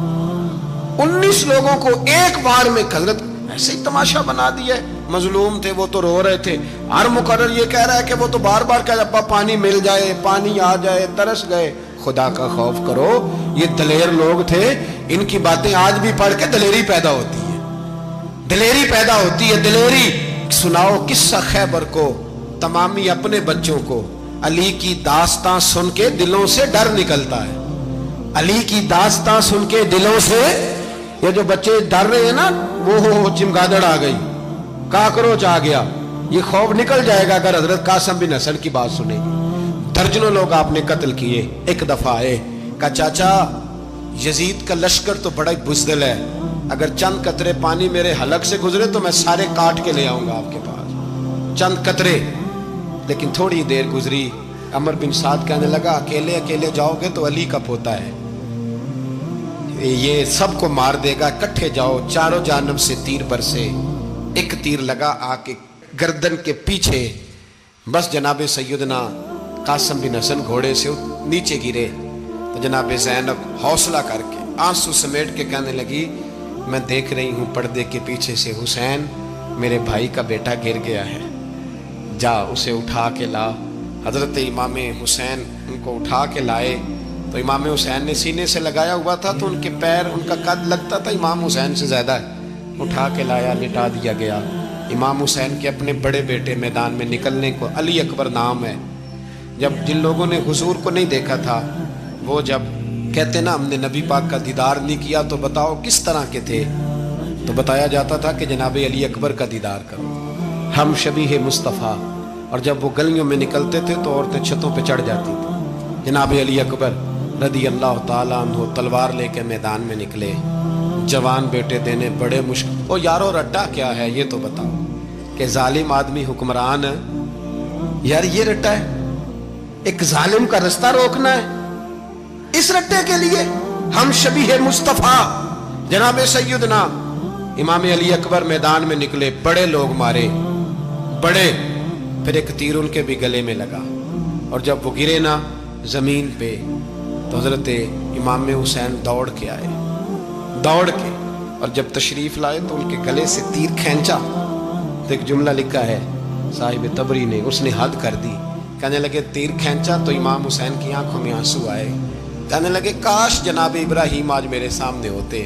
S1: 19 لوگوں کو ایک بار میں حضرت ایسے ہی تماشا بنا دیا. مظلوم تھے وہ تو رو رہے تھے. ہر مقرر یہ کہہ رہا ہے کہ وہ تو بار بار کہہ ابا پانی مل جائے, پانی آ جائے, ترس گئے. خدا کا خوف کرو, یہ دلیر لوگ تھے, ان کی باتیں آج بھی پڑھ کے دلیری پیدا ہوتی ہے, دلیری پیدا ہوتی ہے, دلیری. سناؤ قصہ خیبر کو تمامی اپنے بچوں کو. علی کی داستان سن کے دلوں سے ڈر نکلتا ہے. علی کی داستان سن کے دلوں سے یہ جو بچے ڈر رہے ہیں نا, وہ چمگادڑ آ گئی, کاکروچ آ گیا, یہ خوف نکل جائے گا اگر حضرت قاسم بن حسن کی بات سنے. درجنوں لوگ آپ نے قتل کیے. ایک دفعہ آئے, کہا چاچا یزید کا لشکر تو بڑا بزدل ہے, اگر چند قطرے پانی میرے حلق سے گزرے تو میں سارے کاٹ کے لے آؤں گا آپ کے پاس, چند قطرے. لیکن تھوڑی دیر گزری, عمر بن سعد کہنے لگا اکیلے اکیلے جاؤ گے تو علی کا پوتا ہے, یہ سب کو مار دے گا, اکٹھے جاؤ. چاروں جانب سے تیر برسے, ایک تیر لگا آ کے گردن کے پیچھے, بس جناب سیدنا قاسم بن حسن گھوڑے سے نیچے گرے. تو جناب زینب حوصلہ کر کے آنسو سمیٹ کے کہنے لگی میں دیکھ رہی ہوں پردے کے پیچھے سے حسین میرے بھائی کا بیٹا گر گیا ہے, جا اسے اٹھا کے لا. حضرت امام حسین ان کو اٹھا کے لائے. تو امام حسین نے سینے سے لگایا ہوا تھا تو ان کے پیر, ان کا قد لگتا تھا امام حسین سے زیادہ ہے. اٹھا کے لایا, لٹا دیا گیا. امام حسین کے اپنے بڑے بیٹے میدان میں نکلنے کو, علی اکبر نام ہے. جب جن لوگوں نے حضور کو نہیں دیکھا تھا وہ جب کہتے نا ہم نے نبی پاک کا دیدار نہیں کیا تو بتاؤ کس طرح کے تھے, تو بتایا جاتا تھا کہ جناب علی اکبر کا دیدار کرو, ہم شبیہ مصطفیٰ. اور جب وہ گلیوں میں نکلتے تھے تو عورتیں چھتوں پہ چڑھ جاتی تھی. جناب علی اکبر رضی اللہ تعالیٰ عنہ تلوار لے کے میدان میں نکلے, جوان بیٹے دینے بڑے مشکل. او یارو رٹا کیا ہے یہ تو بتاؤ, کہ ظالم آدمی حکمران, یار یہ رٹا ہے, ایک ظالم کا رستہ روکنا ہے, اس رٹے کے لیے ہم شبیہ مصطفیٰ. جناب سیدنا امام علی اکبر میدان میں نکلے, بڑے لوگ مارے, بڑے. پھر ایک تیر ان کے بھی گلے میں لگا, اور جب وہ گرے نا زمین پہ تو حضرت امام حسین دوڑ کے آئے, دوڑ کے, اور جب تشریف لائے تو ان کے گلے سے تیر کھینچا. تو ایک جملہ لکھا ہے صاحب تبری نے, اس نے حد کر دی. کہنے لگے تیر کھینچا تو امام حسین کی آنکھوں میں آنسو آئے. کہنے لگے کاش جناب ابراہیم آج میرے سامنے ہوتے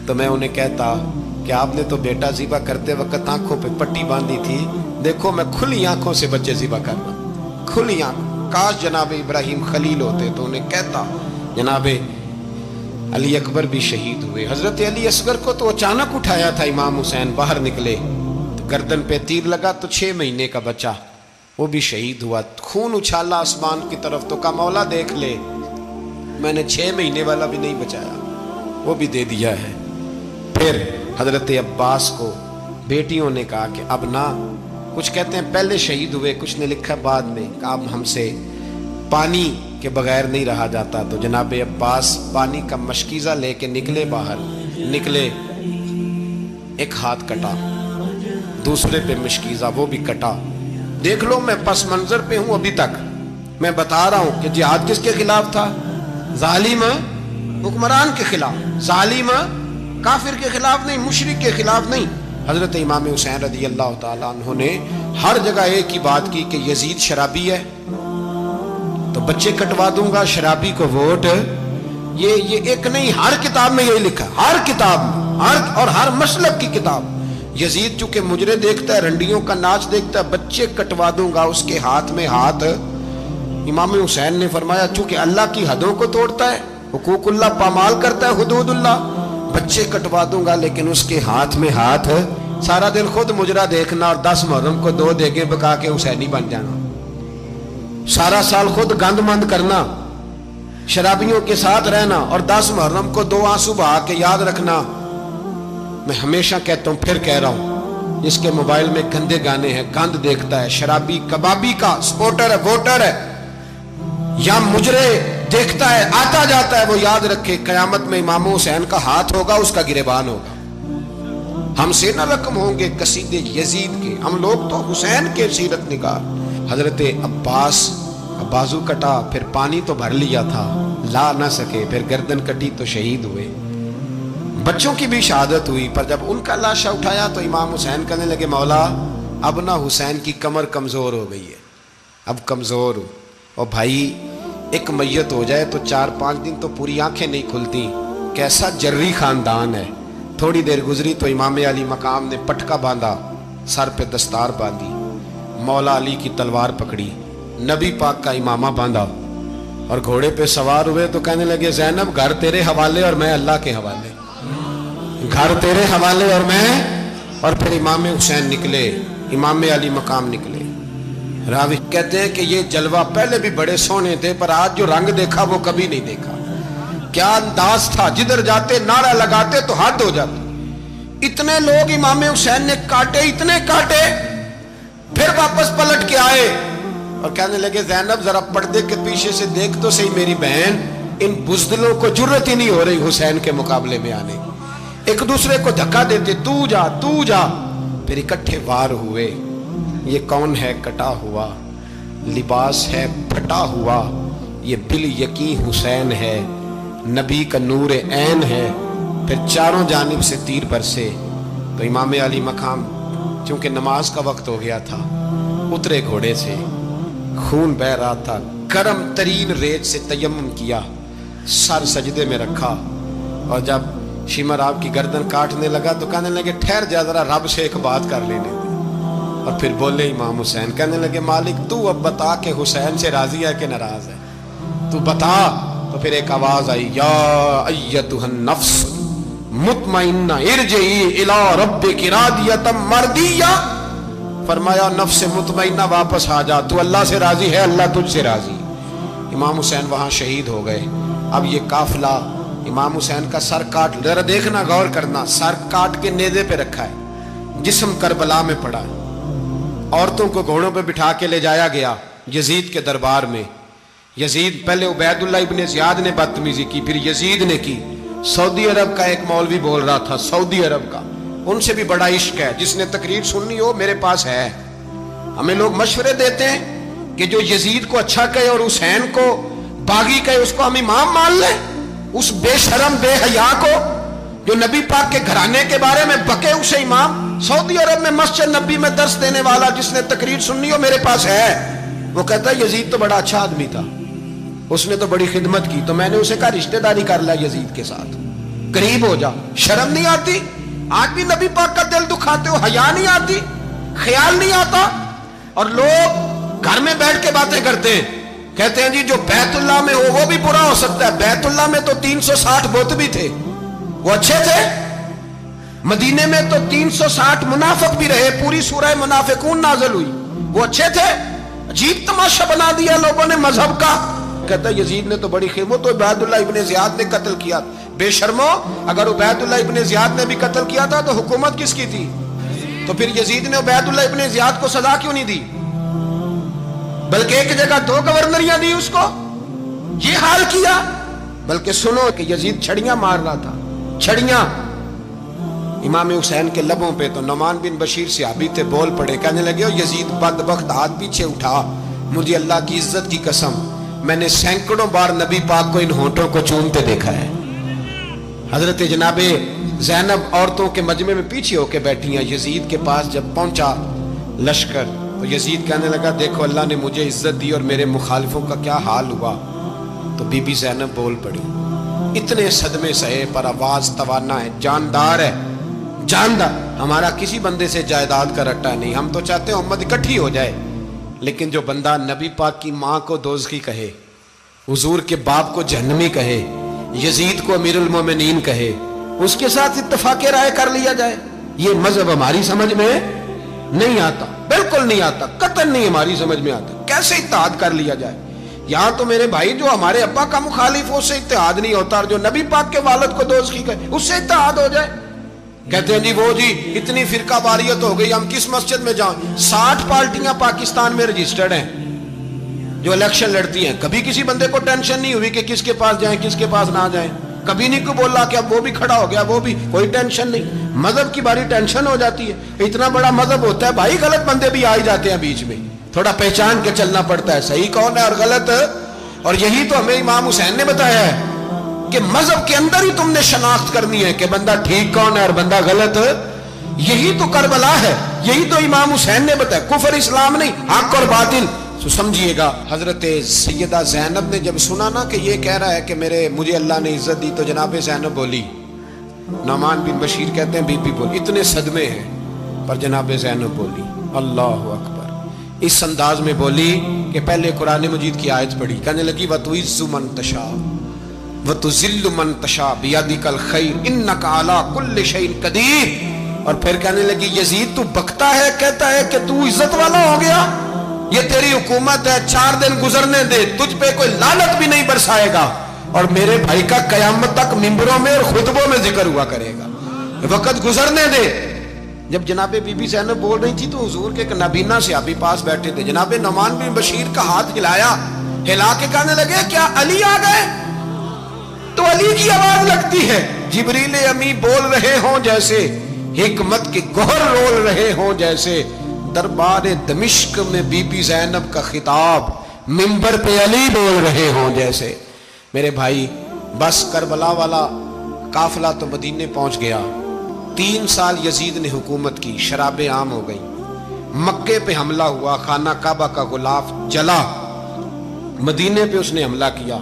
S1: تو میں انہیں کہتا کہ آپ نے تو بیٹا ذبح کرتے وقت آنکھوں پہ پٹی باندھی تھی, دیکھو میں کھلی آنکھوں سے بچے ذبح کر رہا ہوں, کھلی آنکھوں. کاش جناب ابراہیم خلیل ہوتے تو انہیں کہتا. جناب علی اکبر بھی شہید ہوئے. حضرت علی اصغر کو تو اچانک اٹھایا تھا امام حسین, باہر نکلے تو گردن پہ تیر لگا تو 6 مہینے کا بچہ وہ بھی شہید ہوا. خون اچھالا آسمان کی طرف تو کہا مولا دیکھ لے, میں نے 6 مہینے والا بھی نہیں بچایا, وہ بھی دے دیا ہے. پھر حضرت عباس کو بیٹیوں نے کہا کہ اب نہ, کچھ کہتے ہیں پہلے شہید ہوئے, کچھ نے لکھا بعد میں, کہ اب ہم سے پانی کے بغیر نہیں رہا جاتا. تو جناب عباس پانی کا مشکیزہ لے کے نکلے, باہر نکلے, ایک ہاتھ کٹا, دوسرے پہ مشکیزہ وہ بھی کٹا. دیکھ لو میں پس منظر پہ ہوں ابھی تک, میں بتا رہا ہوں کہ جہاد کس کے خلاف تھا, ظالم حکمران کے خلاف, ظالم کافر کے خلاف نہیں, مشرک کے خلاف نہیں. حضرت امام حسین رضی اللہ تعالیٰ عنہ نے ہر جگہ ایک ہی بات کی کہ یزید شرابی ہے تو بچے کٹوا دوں گا, شرابی کو ووٹ. یہ ایک نہیں, ہر کتاب میں یہی لکھا, ہر کتاب میں, اور ہر مسلک کی کتاب. یزید چونکہ مجرے دیکھتا ہے, رنڈیوں کا ناچ دیکھتا ہے, بچے کٹوا دوں گا, اس کے ہاتھ میں ہاتھ. امام حسین نے فرمایا چونکہ اللہ کی حدوں کو توڑتا ہے, حقوق اللہ پامال کرتا ہے, حدود اللہ, بچے کٹوا دوں گا لیکن اس کے ہاتھ میں ہاتھ. سارا دن خود مجرا دیکھنا اور 10 محرم کو 2 دیگیں پکا کے حسینی بن جانا, سارا سال خود گند مند کرنا, شرابیوں کے ساتھ رہنا, اور 10 محرم کو 2 آنسو بہا کے یاد رکھنا. میں ہمیشہ کہتا ہوں, پھر کہہ رہا ہوں, اس کے موبائل میں گندے گانے ہیں، گند دیکھتا ہے، شرابی کبابی کا سپورٹر ہے، ووٹر ہے یا مجرے دیکھتا ہے، آتا جاتا ہے، وہ یاد رکھے قیامت میں امام حسین کا ہاتھ ہوگا، اس کا گریبان ہوگا۔ ہم سے نہ رقم ہوں گے قصیدے یزید کے، ہم لوگ تو حسین کے سیرت نگار۔ حضرت عباس کا بازو کٹا، پھر پانی تو بھر لیا تھا، لا نہ سکے، پھر گردن کٹی تو شہید ہوئے۔ بچوں کی بھی شہادت ہوئی، پر جب ان کا لاشا اٹھایا تو امام حسین کہنے لگے مولا اب نہ حسین کی کمر کمزور ہو گئی ہے، اب کمزور ہو۔ اور بھائی ایک میت ہو جائے تو 4-5 دن تو پوری آنکھیں نہیں کھلتی، کیسا جری خاندان ہے۔ تھوڑی دیر گزری تو امام علی مقام نے پٹکا باندھا، سر پہ دستار باندھی، مولا علی کی تلوار پکڑی، نبی پاک کا امامہ باندھا اور گھوڑے پہ سوار ہوئے تو کہنے لگے زینب گھر تیرے حوالے اور میں اللہ کے حوالے، گھر تیرے حوالے اور میں۔ اور پھر امام حسین نکلے، امام علی مقام نکلے۔ راوی کہتے ہیں کہ یہ جلوہ پہلے بھی بڑے سونے تھے، پر آج جو رنگ دیکھا وہ کبھی نہیں دیکھا۔ کیا انداز تھا، جدھر جاتے نعرہ لگاتے تو حد ہو جاتی۔ اتنے لوگ امام حسین نے کاٹے، اتنے کاٹے، پھر واپس پلٹ کے آئے اور کہنے لگے زینب ذرا پردے کے پیچھے سے دیکھ تو صحیح میری بہن، ان بزدلوں کو جرت ہی نہیں ہو رہی حسین کے مقابلے میں آنے، ایک دوسرے کو دھکا دیتے، تو جا تو جا۔ پھر اکٹھے وار ہوئے۔ یہ کون ہے کٹا ہوا، لباس ہے پھٹا ہوا، یہ بال یقین حسین ہے، نبی کا نور عین ہے۔ پھر چاروں جانب سے تیر برسے تو امام علی مقام چونکہ نماز کا وقت ہو گیا تھا، اترے گھوڑے سے، خون بہ رہا تھا، گرم ترین ریت سے تیمم کیا، سر سجدے میں رکھا، اور جب شمر آپ کی گردن کاٹنے لگا تو کہنے لگے ٹھہر جا ذرا رب سے ایک بات کر لینے دے۔ اور پھر بولے امام حسین، کہنے لگے مالک تو اب بتا کہ حسین سے راضی ہے کہ ناراض ہے، تو بتا۔ تو پھر ایک آواز آئی، یا ایتھا النفس مطمئنہ ارجعی الی ربک راضیۃ مرضیہ، فرمایا نفس مطمئنہ واپس آ جا، تو اللہ سے راضی ہے، اللہ تجھ سے راضی۔ امام حسین وہاں شہید ہو گئے۔ اب یہ قافلہ امام حسین کا سر کاٹ، ذرا دیکھنا غور کرنا، سر کاٹ کے نیزے پہ رکھا ہے، جسم کربلا میں پڑا ہے، عورتوں کو گھوڑوں پہ بٹھا کے لے جایا گیا یزید کے دربار میں۔ یزید پہلے عبید اللہ ابن زیاد نے بدتمیزی کی، پھر یزید نے کی۔ سعودی عرب کا ایک مولوی بول رہا تھا، سعودی عرب کا، ان سے بھی بڑا عشق ہے، جس نے تقریر سننی ہو میرے پاس ہے۔ ہمیں لوگ مشورے دیتے ہیں کہ جو یزید کو اچھا کہے اور حسین کو باغی کہے اس کو ہم امام مان لیں، اس بے شرم بے حیا کو جو نبی پاک کے گھرانے کے بارے میں بکے اسے امام۔ سعودی عرب میں مسجد نبی میں درس دینے والا جس نے تقریر سننی ہو میرے پاس ہے، وہ کہتا ہے یزید تو بڑا اچھا آدمی تھا، اس نے تو بڑی خدمت کی، تو میں نے اسے کہا رشتہ داری کر لیا یزید کے ساتھ، قریب ہو جا۔ شرم نہیں آتی؟ آج بھی نبی پاک کا دل دکھاتے ہو، حیا نہیں آتی، خیال نہیں آتا؟ اور لوگ گھر میں بیٹھ کے باتیں کرتے ہیں، کہتے ہیں جی جو بیت اللہ میں ہو وہ بھی برا ہو سکتا ہے۔ بیت اللہ میں تو 360 بت بھی تھے، وہ اچھے تھے۔ مدینے میں تو 360 منافق بھی رہے، پوری سورہ منافقون نازل ہوئی، وہ اچھے تھے۔ عجیب تماشا بنا دیا لوگوں نے مذہب کا۔ کہتا ہے یزید نے تو بڑی خدمت، تو عبید اللہ ابن زیاد نے قتل کیا۔ بے شرمو، اگر عبید اللہ ابن زیاد نے بھی قتل کیا تھا تو حکومت کس کی تھی؟ تو پھر یزید نے عبید اللہ ابن زیاد کو سزا کیوں نہیں دی، بلکہ ایک جگہ 2 گورنریاں دی اس کو؟ یہ حال کیا۔ بلکہ سنو کہ یزید چھڑیاں مار رہا تھا، چھڑیاں۔ امام حسین کے لبوں پہ تو نعمان بن بشیر صحابی تھے، بول پڑے، کہنے لگے یزید بدبخت ہاتھ پیچھے اٹھا، مجھے اللہ کی عزت کی قسم میں نے سینکڑوں بار نبی پاک کو ان ہونٹوں کو چومتے دیکھا ہے۔ حضرت جناب زینب عورتوں کے مجمع میں پیچھے ہو کے بیٹھی ہیں۔ یزید کے پاس جب پہنچا لشکر تو یزید کہنے لگا دیکھو اللہ نے مجھے عزت دی اور میرے مخالفوں کا کیا حال ہوا۔ تو بی بی زینب بول پڑی، اتنے صدمے سہے پر آواز توانا ہے، جاندار ہے، جاندار۔ ہمارا کسی بندے سے جائیداد کا رٹا نہیں، ہم تو چاہتے ہیں امت اکٹھی ہو جائے، لیکن جو بندہ نبی پاک کی ماں کو دوزخی کہے، حضور کے باپ کو جہنمی کہے، یزید کو امیر المومنین کہے، اس کے ساتھ اتفاق رائے کر لیا جائے، یہ مذہب ہماری سمجھ میں نہیں آتا، بالکل نہیں آتا، قطعاً نہیں ہماری سمجھ میں آتا۔ کیسے اتحاد کر لیا جائے؟ یہاں تو میرے بھائی جو ہمارے ابا کا مخالف ہو اس سے اتحاد نہیں ہوتا، اور جو نبی پاک کے والد کو دوزخی کہے اس سے اتحاد ہو جائے۔ کہتے ہیں جی وہ جی اتنی فرقہ واریت ہو گئی، ہم کس مسجد میں جائیں؟ 60 پارٹیاں پاکستان میں رجسٹرڈ ہیں جو الیکشن لڑتی ہیں. کبھی کسی بندے کو ٹینشن نہیں ہوئی کہ کس کے پاس جائیں کس کے پاس نہ جائیں. کبھی نہیں کوئی بولا کہ اب وہ بھی کھڑا ہو گیا وہ بھی، کوئی ٹینشن نہیں. مذہب کی باری ٹینشن ہو جاتی ہے. اتنا بڑا مذہب ہوتا ہے بھائی، غلط بندے بھی آ جاتے ہیں بیچ میں، تھوڑا پہچان کے چلنا پڑتا ہے صحیح کون ہے اور غلط. اور یہی تو ہمیں امام حسین نے بتایا ہے کہ مذہب کے اندر ہی تم نے شناخت کرنی ہے کہ بندہ ٹھیک کون ہے اور بندہ غلط. یہی تو کربلا ہے، یہی تو امام حسین نے بتایا. کفر اسلام نہیں، حق اور باطل. تو سمجھیے گا حضرت سیدہ زینب نے جب سنا نا کہ یہ کہہ رہا ہے کہ مجھے اللہ نے عزت دی، تو جناب زینب بولی. نعمان بن بشیر کہتے ہیں بی بی بولی. اتنے صدمے ہیں پر جناب زینب بولی اللہ اکبر. اس انداز میں بولی کہ پہلے قرآن مجید کی آیت پڑھی، کہنے لگی وَتُعِزُّ مَن تَشَاءُ وَتُذِلُّ مَن تَشَاءُ بِيَدِكَ الْخَيْرُ إِنَّكَ عَلَىٰ كُلِّ شَيْءٍ قَدِيرٌ. اور پھر کہنے لگی یزید تو بکتا ہے، کہتا ہے کہ تو عزت والا ہو گیا، یہ تیری حکومت ہے، 4 دن گزرنے دے، تجھ پہ کوئی لعنت بھی نہیں برسائے گا، اور میرے بھائی کا قیامت تک ممبروں میں اور خطبوں میں ذکر ہوا کرے گا، وقت گزرنے دے. جب جناب بی بی زینب بول رہی تھی تو حضور کے ایک نابینا صحابی پاس بیٹھے تھے. جناب نعمان بن بشیر کا ہاتھ ہلایا، ہلا کے کہنے لگے کیا علی آ گئے؟ تو علی کی آواز لگتی ہے. جبریل امی بول رہے ہوں جیسے، حکمت کے گوہر رول رہے ہوں جیسے، دربار دمشق میں بی بی زینب کا خطاب منبر پہ علی بول رہے ہوں جیسے. میرے بھائی بس کربلا والا قافلہ تو مدینے پہنچ گیا. 3 سال یزید نے حکومت کی، شرابیں عام ہو گئی، مکے پہ حملہ ہوا، خانہ کعبہ کا غلاف جلا، مدینے پہ اس نے حملہ کیا.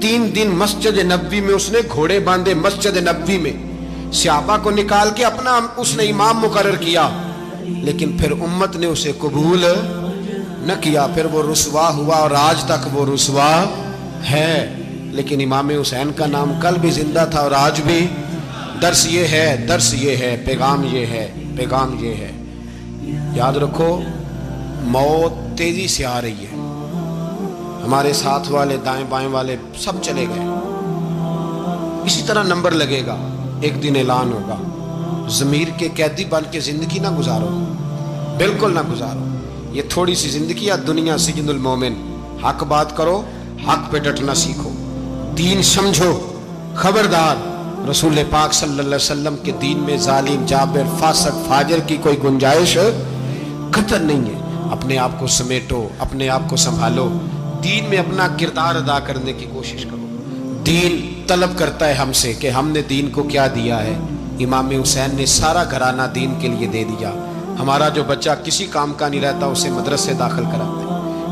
S1: 3 دن مسجد نبوی میں اس نے گھوڑے باندھے، مسجد نبوی میں صحابہ کو نکال کے اپنا اس نے امام مقرر کیا، لیکن پھر امت نے اسے قبول نہ کیا. پھر وہ رسوا ہوا اور آج تک وہ رسوا ہے. لیکن امام حسین کا نام کل بھی زندہ تھا اور آج بھی. درس یہ ہے، پیغام یہ ہے، پیغام یہ ہے. یاد رکھو موت تیزی سے آ رہی ہے. ہمارے ساتھ والے دائیں بائیں والے سب چلے گئے. اسی طرح نمبر لگے گا، ایک دن اعلان ہوگا. ضمیر کے قیدی بن کے زندگی نہ گزارو، بالکل نہ گزارو. یہ تھوڑی سی زندگی ہے، دنیا سجن المومن. حق بات کرو، حق پہ ڈٹنا سیکھو، دین سمجھو. خبردار رسول پاک صلی اللہ علیہ وسلم کے دین میں ظالم، جابر، فاسق، فاجر کی کوئی گنجائش قطر نہیں ہے. اپنے آپ کو سمیٹو، اپنے آپ کو سنبھالو، دین میں اپنا کردار ادا کرنے کی کوشش کرو. دین طلب کرتا ہے ہم سے کہ ہم نے دین کو کیا دیا ہے. امام حسین نے سارا گھرانہ دین کے لیے دے دیا. ہمارا جو بچہ کسی کام کا نہیں رہتا اسے مدرسے داخل کراتے.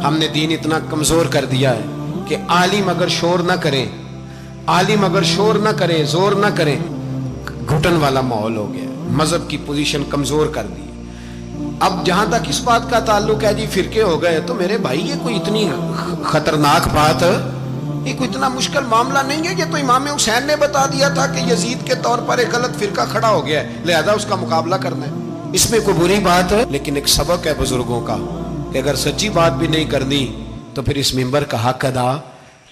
S1: ہم نے دین اتنا کمزور کر دیا ہے کہ عالم اگر شور نہ کریں، عالم اگر شور نہ کریں، زور نہ کریں، گھٹن والا ماحول ہو گیا. مذہب کی پوزیشن کمزور کر دی. اب جہاں تک اس بات کا تعلق ہے جی فرقے ہو گئے، تو میرے بھائی یہ کوئی اتنی خطرناک بات، یہ کوئی اتنا مشکل معاملہ نہیں ہے. یہ تو امام حسین نے بتا دیا تھا کہ یزید کے طور پر ایک غلط فرقہ کھڑا ہو گیا ہے، لہذا اس کا مقابلہ کرنا ہے. اس میں کوئی بری بات ہے، لیکن ایک سبق ہے بزرگوں کا کہ اگر سچی بات بھی نہیں کرنی تو پھر اس منبر کا حق ادا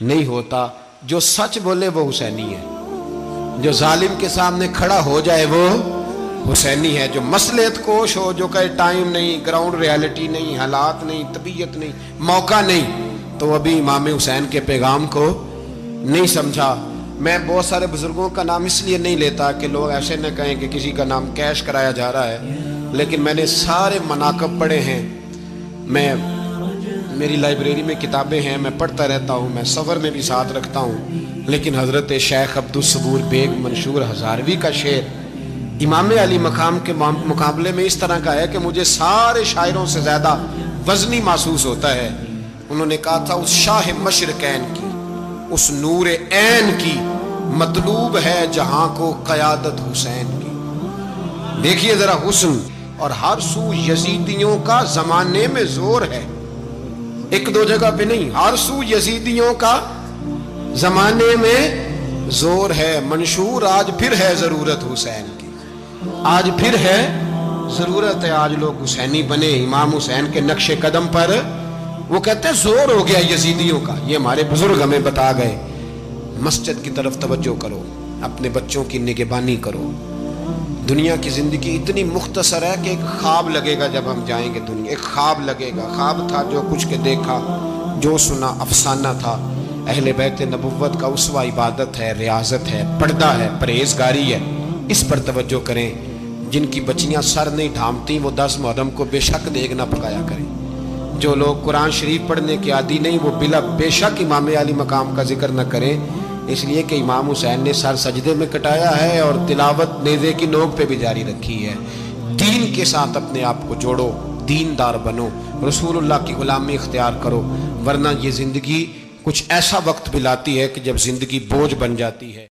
S1: نہیں ہوتا. جو سچ بولے وہ حسینی ہے، جو ظالم کے سامنے کھڑا ہو جائے وہ حسینی ہے. جو مصلحت کوش ہو، جو کہے ٹائم نہیں، گراؤنڈ ریالٹی نہیں، حالات نہیں، طبیعت نہیں، موقع نہیں، تو ابھی امام حسین کے پیغام کو نہیں سمجھا. میں بہت سارے بزرگوں کا نام اس لیے نہیں لیتا کہ لوگ ایسے نہ کہیں کہ کسی کا نام کیش کرایا جا رہا ہے، لیکن میں نے سارے مناقب پڑھے ہیں. میری لائبریری میں کتابیں ہیں، میں پڑھتا رہتا ہوں، میں سفر میں بھی ساتھ رکھتا ہوں. لیکن حضرت شیخ عبدالصبور بیگ منشور ہزاروی کا شعر امام علی مقام کے مقابلے میں اس طرح کا ہے کہ مجھے سارے شاعروں سے زیادہ وزنی محسوس ہوتا ہے. انہوں نے کہا تھا اس شاہ مشرقین کی، اس نور عین کی مطلوب ہے جہاں کو قیادت حسین کی. دیکھیے ذرا حسن. اور ہر سو یزیدیوں کا زمانے میں زور ہے، ایک دو جگہ پہ نہیں، ہر سو یزیدیوں کا زمانے میں زور ہے. منشور آج پھر ہے ضرورت حسین کی، آج پھر ہے ضرورت ہے. آج لوگ حسینی بنے، امام حسین کے نقش قدم پر. وہ کہتے ہیں زور ہو گیا یزیدیوں کا. یہ ہمارے بزرگ ہمیں بتا گئے. مسجد کی طرف توجہ کرو، اپنے بچوں کی نگہبانی کرو. دنیا کی زندگی اتنی مختصر ہے کہ ایک خواب لگے گا جب ہم جائیں گے دنیا، ایک خواب لگے گا، خواب تھا جو کچھ کے دیکھا، جو سنا افسانہ تھا۔ اہل بیت نبوت کا اسوہ عبادت ہے، ریاضت ہے، پردہ ہے، پرہیزگاری ہے، اس پر توجہ کریں۔ جن کی بچیاں سر نہیں ڈھانپتی وہ 10 محرم کو بے شک دیگ نہ پکایا کریں۔ جو لوگ قرآن شریف پڑھنے کے عادی نہیں وہ بے شک امام علی مقام کا ذکر نہ کریں، اس لیے کہ امام حسین نے سر سجدے میں کٹایا ہے اور تلاوت نیزے کی نوک پہ بھی جاری رکھی ہے۔ دین کے ساتھ اپنے آپ کو جوڑو، دیندار بنو، رسول اللہ کی غلامی اختیار کرو، ورنہ یہ زندگی کچھ ایسا وقت بھی لاتی ہے کہ جب زندگی بوجھ بن جاتی ہے۔